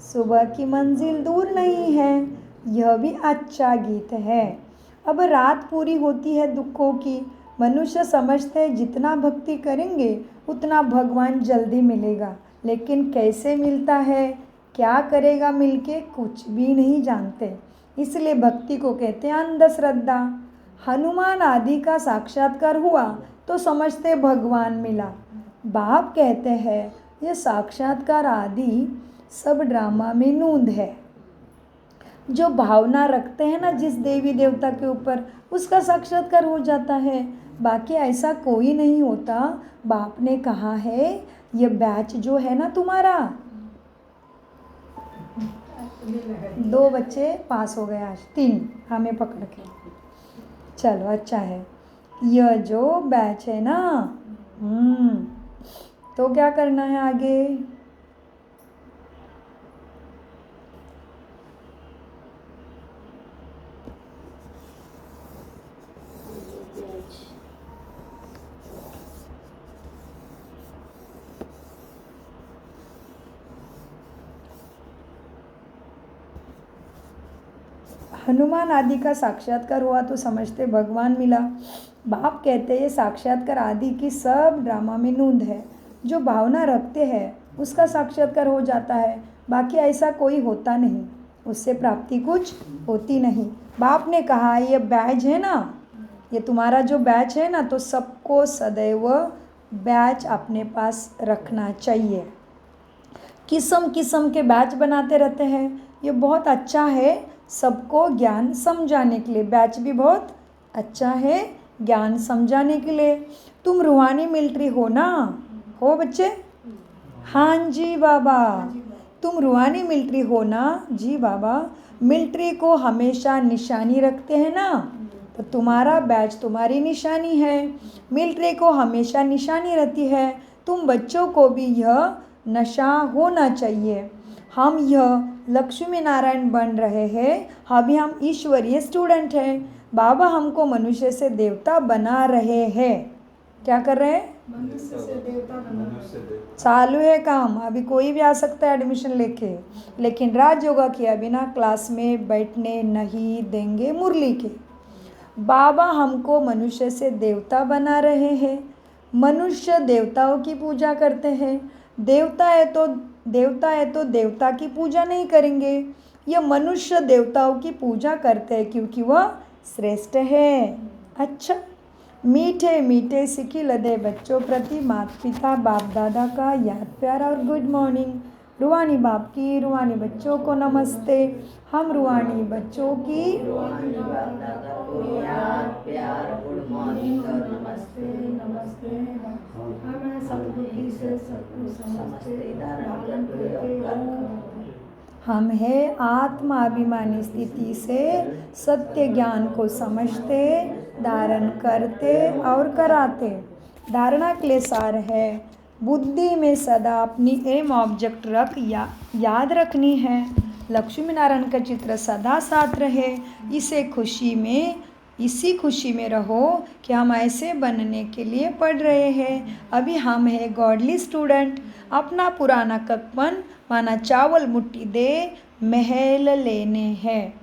सुबह की मंजिल दूर नहीं है, यह भी अच्छा गीत है। अब रात पूरी होती है दुखों की। मनुष्य समझते हैं जितना भक्ति करेंगे उतना भगवान जल्दी मिलेगा, लेकिन कैसे मिलता है, क्या करेगा मिलके, कुछ भी नहीं जानते। इसलिए भक्ति को कहते हैं अंधश्रद्धा। हनुमान आदि का साक्षात्कार हुआ तो समझते भगवान मिला। बाप कहते हैं ये साक्षात्कार आदि सब ड्रामा में नोंद है। जो भावना रखते हैं ना जिस देवी देवता के ऊपर, उसका साक्षात्कार हो जाता है, बाकी ऐसा कोई नहीं होता। बाप ने कहा है ये बैच जो है ना तुम्हारा, 2 बच्चे पास हो गए आज, 3 हमें पकड़ के, चलो अच्छा है। यह जो बैच है ना, तो क्या करना है आगे? हनुमान आदि का साक्षात्कार हुआ तो समझते भगवान मिला। बाप कहते हैं साक्षात्कार आदि की सब ड्रामा में नोंद है। जो भावना रखते हैं उसका साक्षात्कार हो जाता है, बाकी ऐसा कोई होता नहीं, उससे प्राप्ति कुछ होती नहीं। बाप ने कहा ये बैच है ना, ये तुम्हारा जो बैच है ना, तो सबको सदैव बैच अपने पास रखना चाहिए। किस्म किस्म के बैच बनाते रहते हैं, ये बहुत अच्छा है सबको ज्ञान समझाने के लिए। बैच भी बहुत अच्छा है ज्ञान समझाने के लिए। तुम रूहानी मिलिट्री हो ना, हो बच्चे? हाँ जी बाबा, तुम रूहानी मिलिट्री हो ना? जी बाबा। मिलिट्री को हमेशा निशानी रखते हैं ना, तो तुम्हारा बैच तुम्हारी निशानी है। मिलिट्री को हमेशा निशानी रहती है। तुम बच्चों को भी यह नशा होना चाहिए। हम यह लक्ष्मी नारायण बन रहे हैं, अभी हम ईश्वरीय स्टूडेंट हैं। बाबा हमको मनुष्य से देवता बना रहे हैं। क्या कर रहे हैं? मनुष्य से देवता। चालू है काम, अभी कोई भी आ सकता है एडमिशन लेके, लेकिन राजयोगा किया बिना क्लास में बैठने नहीं देंगे मुरली के। बाबा हमको मनुष्य से देवता बना रहे हैं। मनुष्य देवताओं की पूजा करते हैं, देवता है तो देवता की पूजा नहीं करेंगे। यह मनुष्य देवताओं की पूजा करते हैं क्योंकि वह श्रेष्ठ है। अच्छा, मीठे मीठे सिखी लदे बच्चों प्रति माता पिता बाप दादा का याद प्यार और गुड मॉर्निंग। रूहानी बाप की रूहानी बच्चों को नमस्ते। हम रूहानी बच्चों की प्यार गुड मॉर्निंग और नमस्ते। नमस्ते। हमें सद्बुद्धि से समझते धारण करते। हम है आत्माभिमानी स्थिति से सत्य ज्ञान को समझते, धारण करते और कराते। धारणा के लिए सार है, बुद्धि में सदा अपनी एम ऑब्जेक्ट रख याद रखनी है। लक्ष्मी नारायण का चित्र सदा साथ रहे। इसी खुशी में रहो कि हम ऐसे बनने के लिए पढ़ रहे हैं। अभी हम है गॉडली स्टूडेंट। अपना पुराना ककपन माना चावल मुट्ठी दे महल लेने हैं।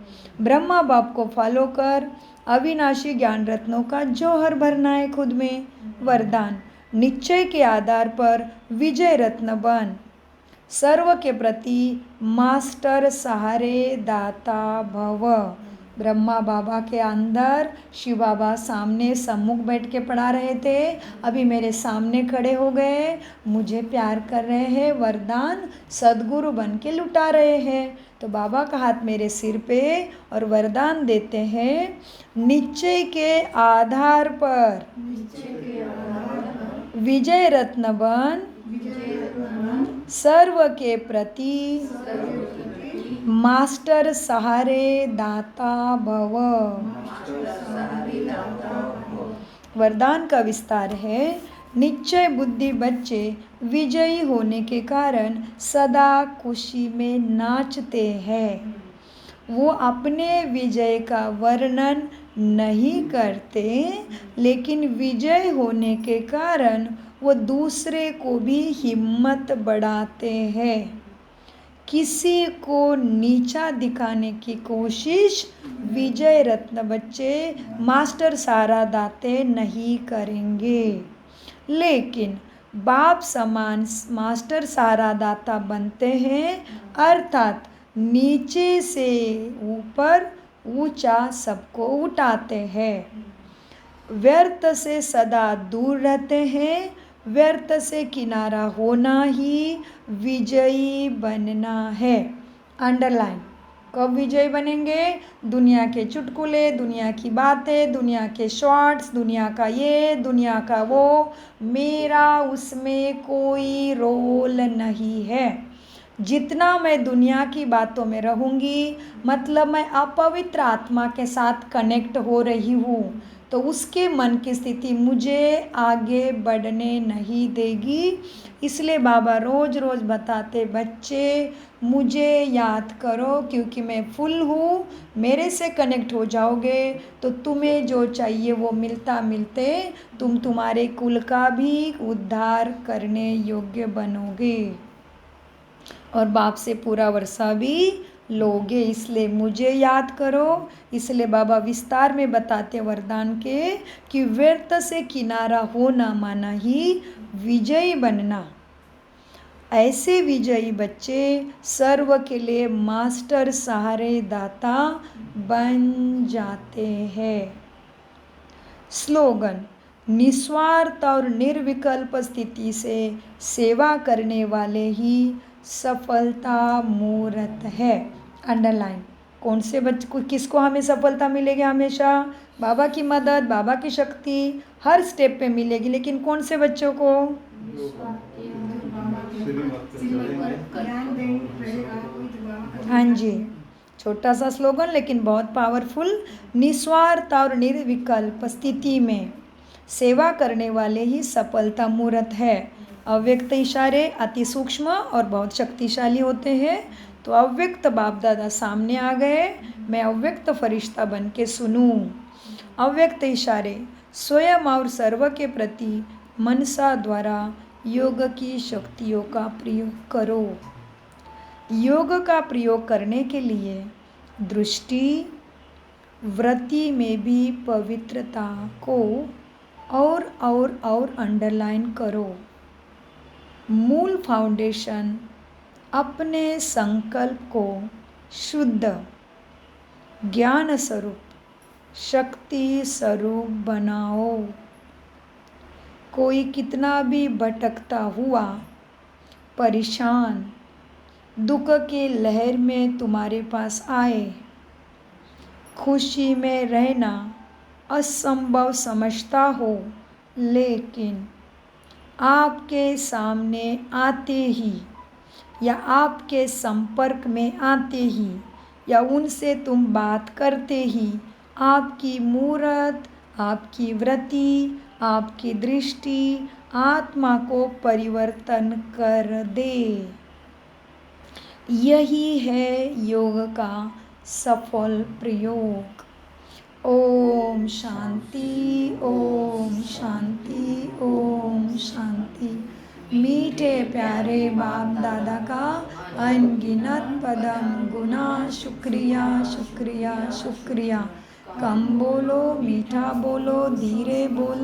ब्रह्मा बाप को फॉलो कर अविनाशी ज्ञान रत्नों का जौहर भरना है खुद में। वरदान, निश्चय के आधार पर विजय रत्न बन। सर्व के प्रति मास्टर सहारे दाता भव। ब्रह्मा बाबा के अंदर, शिव बाबा सामने सम्मुख बैठ के पढ़ा रहे थे, अभी मेरे सामने खड़े हो गए, मुझे प्यार कर रहे हैं, वरदान सद्गुरु बन के लुटा रहे हैं। तो बाबा का हाथ मेरे सिर पे और वरदान देते हैं, निश्चय के आधार पर विजय रत्न बन, सर्व के प्रति मास्टर सहारे दाता भव। वरदान का विस्तार है। निश्चय बुद्धि बच्चे विजयी होने के कारण सदा खुशी में नाचते हैं। वो अपने विजय का वर्णन नहीं करते, लेकिन विजय होने के कारण वो दूसरे को भी हिम्मत बढ़ाते हैं। किसी को नीचा दिखाने की कोशिश विजय रत्न बच्चे मास्टर सारा दाते नहीं करेंगे, लेकिन बाप समान मास्टर सारा दाता बनते हैं, अर्थात नीचे से ऊपर ऊंचा सबको उठाते हैं। व्यर्थ से सदा दूर रहते हैं। व्यर्थ से किनारा होना ही विजयी बनना है। अंडरलाइन। कब विजयी बनेंगे? दुनिया के चुटकुले, दुनिया की बातें, दुनिया के शॉर्ट्स, दुनिया का ये, दुनिया का वो, मेरा उसमें कोई रोल नहीं है। जितना मैं दुनिया की बातों में रहूँगी, मतलब मैं अपवित्र आत्मा के साथ कनेक्ट हो रही हूँ, तो उसके मन की स्थिति मुझे आगे बढ़ने नहीं देगी। इसलिए बाबा रोज़ रोज़ बताते, बच्चे मुझे याद करो क्योंकि मैं फुल हूँ। मेरे से कनेक्ट हो जाओगे तो तुम्हें जो चाहिए वो मिलता मिलते तुम तुम्हारे कुल का भी उद्धार करने योग्य बनोगे और बाप से पूरा वर्षा भी लोगे। इसलिए मुझे याद करो। इसलिए बाबा विस्तार में बताते वरदान के कि व्यर्थ से किनारा होना माना ही विजयी बनना। ऐसे विजयी बच्चे सर्व के लिए मास्टर सहारे दाता बन जाते हैं। स्लोगन। निस्वार्थ और निर्विकल्प स्थिति से सेवा करने वाले ही सफलता मूर्त है। अंडरलाइन। कौन से बच्चे को किसको हमें सफलता मिलेगी? हमेशा बाबा की मदद, बाबा की शक्ति हर स्टेप पे मिलेगी, लेकिन कौन से बच्चों को? हाँ जी, छोटा सा स्लोगन लेकिन बहुत पावरफुल। निस्वार्थ और निर्विकल्प स्थिति में सेवा करने वाले ही सफलता मूर्त है। अव्यक्त इशारे अति सूक्ष्म और बहुत शक्तिशाली होते हैं। तो अव्यक्त बाप दादा सामने आ गए, मैं अव्यक्त फरिश्ता बन के सुनूं। अव्यक्त इशारे स्वयं और सर्व के प्रति मनसा द्वारा योग की शक्तियों का प्रयोग करो। योग का प्रयोग करने के लिए दृष्टि वृत्ति में भी पवित्रता को और अंडरलाइन करो। मूल फाउंडेशन अपने संकल्प को शुद्ध ज्ञान स्वरूप शक्ति स्वरूप बनाओ। कोई कितना भी भटकता हुआ परेशान दुख की लहर में तुम्हारे पास आए, खुशी में रहना असंभव समझता हो, लेकिन आपके सामने आते ही या आपके संपर्क में आते ही या उनसे तुम बात करते ही आपकी मूर्त, आपकी वृत्ति, आपकी दृष्टि आत्मा को परिवर्तन कर दे। यही है योग का सफल प्रयोग। ओम शांति, ओम शांति, ओम शांति। मीठे प्यारे बाप दादा का अनगिनत पदम गुना शुक्रिया शुक्रिया शुक्रिया। कम बोलो, मीठा बोलो, धीरे बोलो।